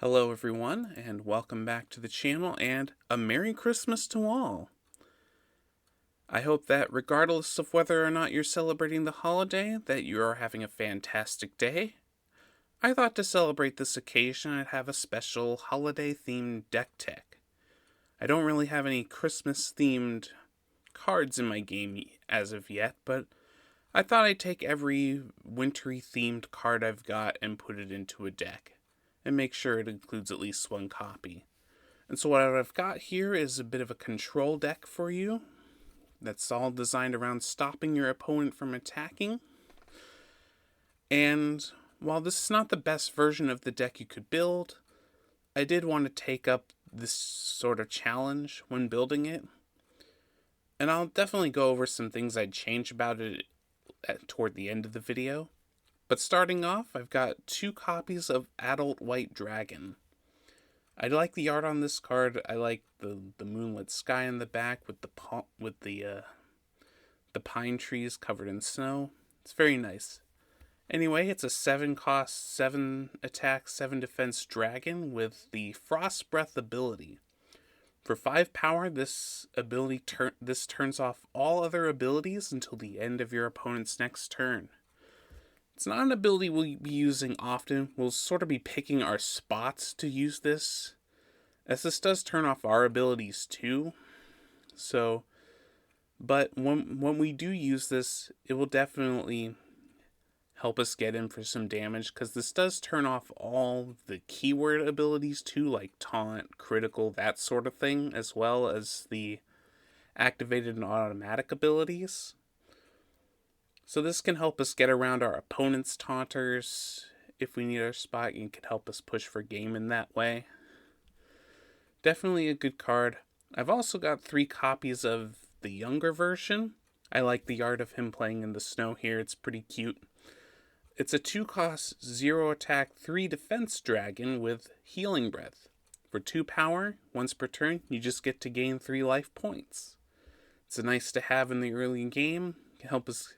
Hello everyone, and welcome back to the channel, and a Merry Christmas to all. I hope that regardless of whether or not you're celebrating the holiday, that you are having a fantastic day. I thought to celebrate this occasion I'd have a special holiday-themed deck tech. I don't really have any Christmas-themed cards in my game as of yet, but I thought I'd take every wintry-themed card I've got and put it into a deck, and make sure it includes at least one copy. And so what I've got here is a bit of a control deck for you that's all designed around stopping your opponent from attacking. And while this is not the best version of the deck you could build, I did want to take up this sort of challenge when building it. And I'll definitely go over some things I'd change about it toward the end of the video. But starting off, I've got 2 copies of Adult White Dragon. I like the art on this card. I like the moonlit sky in the back with the pine trees covered in snow. It's very nice. Anyway, it's a 7 cost, 7 attack, 7 defense dragon with the Frost Breath ability. For 5 power, this ability turns off all other abilities until the end of your opponent's next turn. It's not an ability we'll be using often. We'll sort of be picking our spots to use this, as this does turn off our abilities too. But when we do use this, it will definitely help us get in for some damage, because this does turn off all the keyword abilities too, like taunt, critical, that sort of thing, as well as the activated and automatic abilities. So this can help us get around our opponent's taunters if we need our spot, and can help us push for game in that way. Definitely a good card. I've also got 3 copies of the younger version. I like the art of him playing in the snow here. It's pretty cute. It's a 2 cost, 0 attack, 3 defense dragon with Healing Breath. For 2 power, once per turn, you just get to gain 3 life points. It's nice to have in the early game. It can help us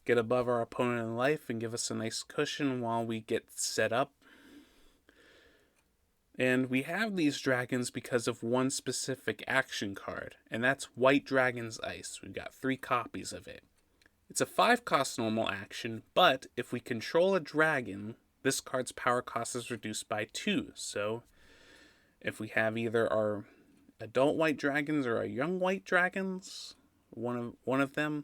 get above our opponent in life and give us a nice cushion while we get set up. And we have these dragons because of one specific action card, and that's White Dragon's Ice. We've got 3 copies of it. It's a 5 cost normal action, but if we control a dragon, this card's power cost is reduced by 2. So if we have either our adult white dragons or our young white dragons, one of them,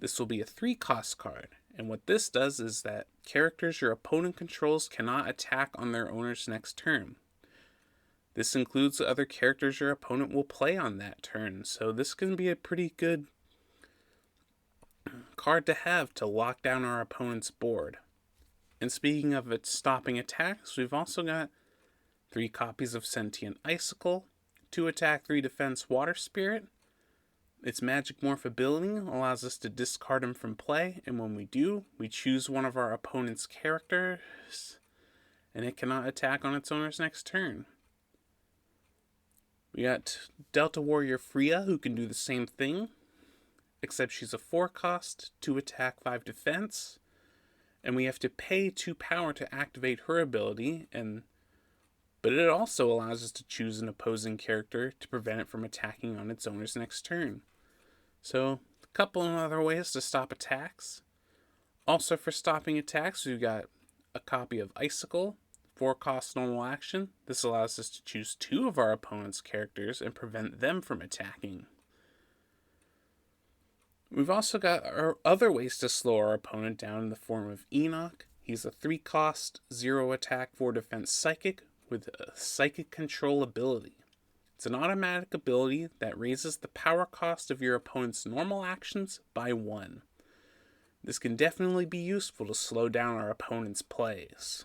this will be a 3 cost card, and what this does is that characters your opponent controls cannot attack on their owner's next turn. This includes the other characters your opponent will play on that turn, so this can be a pretty good card to have to lock down our opponent's board. And speaking of it stopping attacks, we've also got 3 copies of Sentient Icicle, 2 attack, 3 defense Water Spirit. Its magic morph ability allows us to discard him from play, and when we do, we choose one of our opponent's characters, and it cannot attack on its owner's next turn. We got Delta Warrior Freya, who can do the same thing, except she's a 4 cost, 2 attack, 5 defense, and we have to pay 2 power to activate her ability, but it also allows us to choose an opposing character to prevent it from attacking on its owner's next turn. So, a couple of other ways to stop attacks. Also for stopping attacks, we've got a copy of Icicle, 4 cost normal action. This allows us to choose 2 of our opponent's characters and prevent them from attacking. We've also got our other ways to slow our opponent down in the form of Enoch. He's a 3 cost, 0 attack, 4 defense psychic with a psychic control ability. It's an automatic ability that raises the power cost of your opponent's normal actions by 1. This can definitely be useful to slow down our opponent's plays.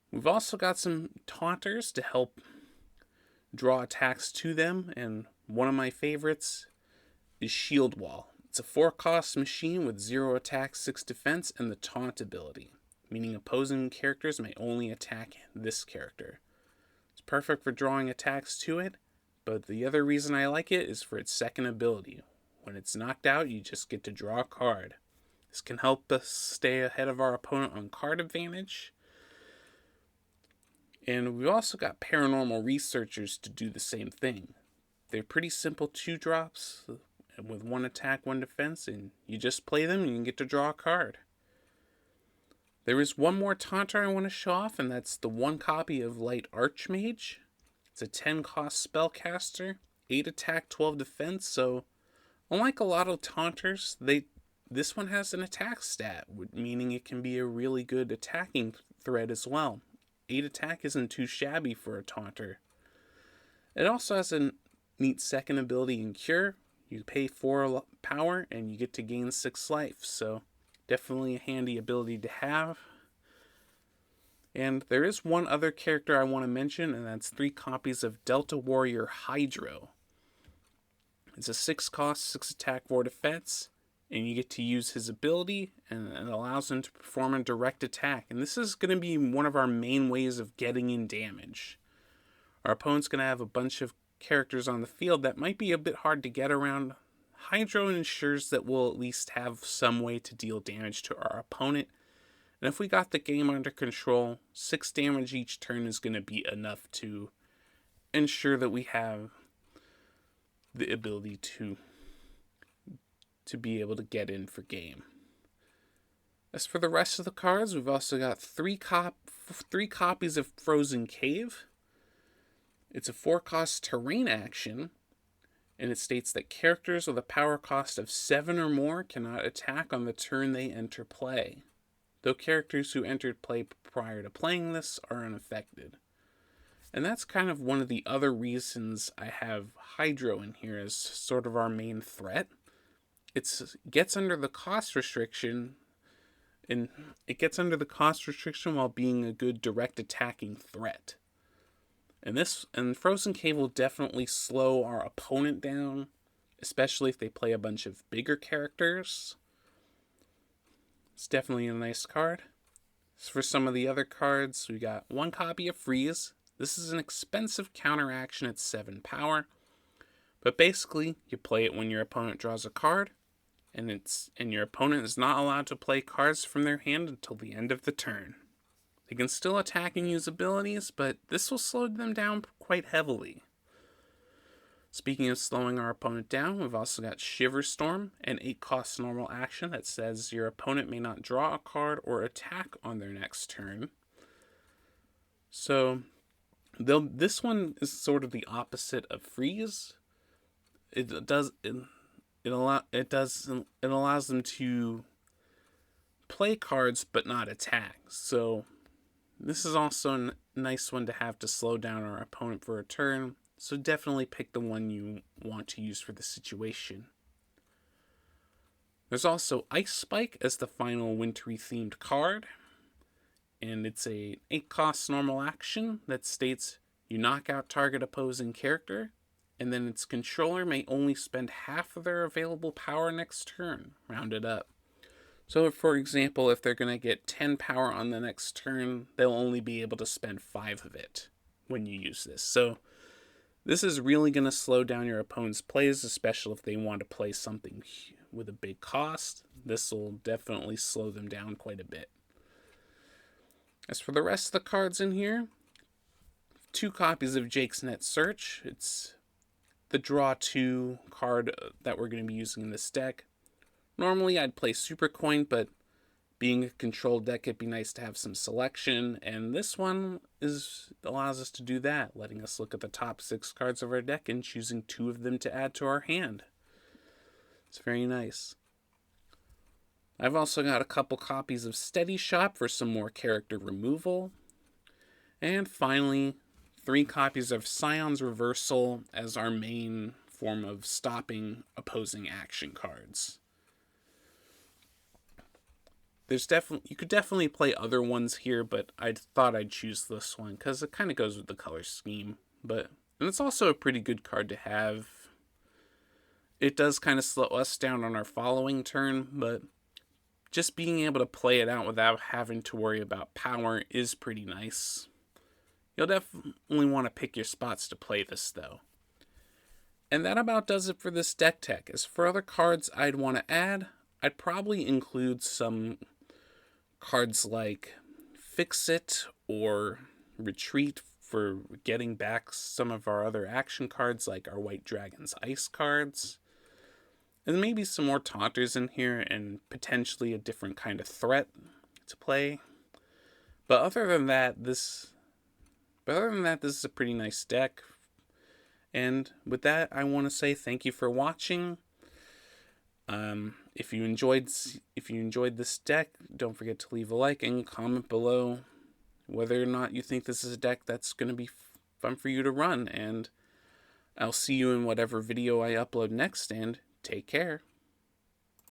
We've also got some taunters to help draw attacks to them, and one of my favorites is Shield Wall. It's a 4 cost machine with 0 attack, 6 defense, and the taunt ability, meaning opposing characters may only attack this character. It's perfect for drawing attacks to it, but the other reason I like it is for its second ability. When it's knocked out, you just get to draw a card. This can help us stay ahead of our opponent on card advantage, And we've also got paranormal researchers to do the same thing. They're pretty simple 2-drops with 1 attack, 1 defense, and you just play them and you get to draw a card. There is one more taunter I want to show off, and that's the 1 copy of Light Archmage. It's a 10 cost spellcaster, 8 attack, 12 defense, so unlike a lot of taunters, this one has an attack stat, meaning it can be a really good attacking threat as well. 8 attack isn't too shabby for a taunter. It also has a neat second ability in Cure. You pay 4 power and you get to gain 6 life, so definitely a handy ability to have. And there is one other character I want to mention, and that's 3 copies of Delta Warrior Hydro. It's a 6 cost, 6 attack, 4 defense, and you get to use his ability, and it allows him to perform a direct attack. And this is going to be one of our main ways of getting in damage. Our opponent's going to have a bunch of characters on the field that might be a bit hard to get around. Hydro ensures that we'll at least have some way to deal damage to our opponent. And if we got the game under control, 6 damage each turn is going to be enough to ensure that we have the ability to be able to get in for game. As for the rest of the cards, we've also got 3 copies of Frozen Cave. It's a 4 cost terrain action, and it states that characters with a power cost of 7 or more cannot attack on the turn they enter play, though characters who entered play prior to playing this are unaffected. And that's kind of one of the other reasons I have Hydro in here as sort of our main threat. It gets under the cost restriction, and it gets under the cost restriction while being a good direct attacking threat. And Frozen Cave will definitely slow our opponent down, especially if they play a bunch of bigger characters. It's definitely a nice card. As for some of the other cards, we got 1 copy of Freeze. This is an expensive counteraction at 7 power, but basically you play it when your opponent draws a card, and your opponent is not allowed to play cards from their hand until the end of the turn. They can still attack and use abilities, but this will slow them down quite heavily. Speaking of slowing our opponent down, we've also got Shiver Storm, an 8 cost normal action that says your opponent may not draw a card or attack on their next turn. So this one is sort of the opposite of Freeze. It allows them to play cards but not attack. So this is also a nice one to have to slow down our opponent for a turn. So definitely pick the one you want to use for the situation. There's also Ice Spike as the final Wintry themed card. And it's a 8 cost normal action that states you knock out target opposing character, and then its controller may only spend half of their available power next turn, rounded up. So, for example, if they're going to get 10 power on the next turn, they'll only be able to spend 5 of it when you use this. So, this is really going to slow down your opponent's plays, especially if they want to play something with a big cost. This will definitely slow them down quite a bit. As for the rest of the cards in here, 2 copies of Jake's Net Search. It's the draw 2 card that we're going to be using in this deck. Normally I'd play Super Coin, but being a controlled deck, it'd be nice to have some selection, and this one allows us to do that, letting us look at the top 6 cards of our deck and choosing 2 of them to add to our hand. It's very nice. I've also got a couple copies of Steady Shop for some more character removal. And finally, 3 copies of Scion's Reversal as our main form of stopping opposing action cards. You could definitely play other ones here, but I thought I'd choose this one because it kind of goes with the color scheme. And it's also a pretty good card to have. It does kind of slow us down on our following turn, but just being able to play it out without having to worry about power is pretty nice. You'll definitely want to pick your spots to play this, though. And that about does it for this deck tech. As for other cards I'd want to add, I'd probably include some cards like Fix It or retreat for getting back some of our other action cards, like our White Dragon's Ice cards. And maybe some more taunters in here and potentially a different kind of threat to play. But other than that, this is a pretty nice deck. And with that, I want to say thank you for watching. If you enjoyed this deck, don't forget to leave a like and comment below whether or not you think this is a deck that's going to be fun for you to run. And I'll see you in whatever video I upload next, and take care.